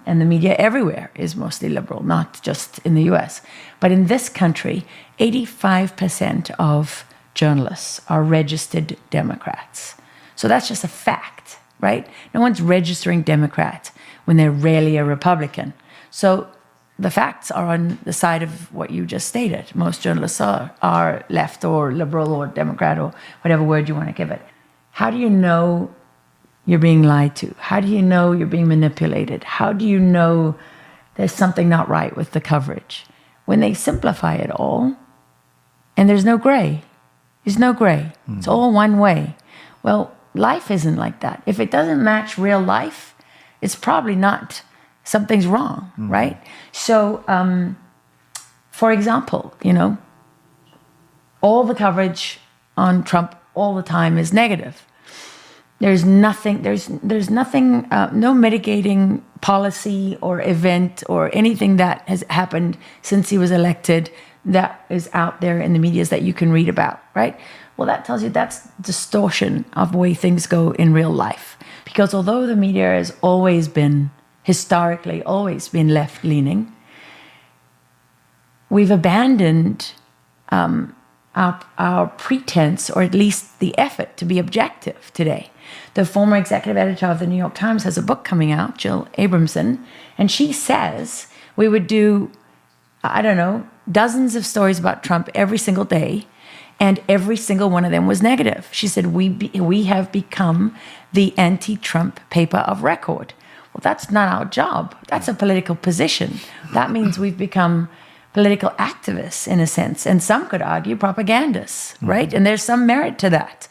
and the media everywhere is mostly liberal, not just in the US. But in this country, 85% of journalists are registered Democrats. So that's just a fact, right? No one's registering Democrat when they're rarely a Republican. So the facts are on the side of what you just stated. Most journalists are left or liberal or Democrat or whatever word you want to give it. How do you know you're being lied to? How do you know you're being manipulated? How do you know there's something not right with the coverage? When they simplify it all, and there's no gray. There's no gray. It's all one way. Well, life isn't like that. If it doesn't match real life, it's probably not, something's wrong, right? So, for example, all the coverage on Trump all the time is negative. There's nothing, no mitigating policy or event or anything that has happened since he was elected that is out there in the media that you can read about, right? Well, that tells you that's distortion of the way things go in real life. Because although the media has always been, historically, always been left-leaning, we've abandoned our pretense, or at least the effort, to be objective today. The former executive editor of the New York Times has a book coming out, Jill Abramson, and she says we would do, dozens of stories about Trump every single day, and every single one of them was negative. She said, we have become the anti-Trump paper of record. Well, that's not our job. That's a political position. That means we've become political activists, in a sense, and some could argue propagandists, right? And there's some merit to that.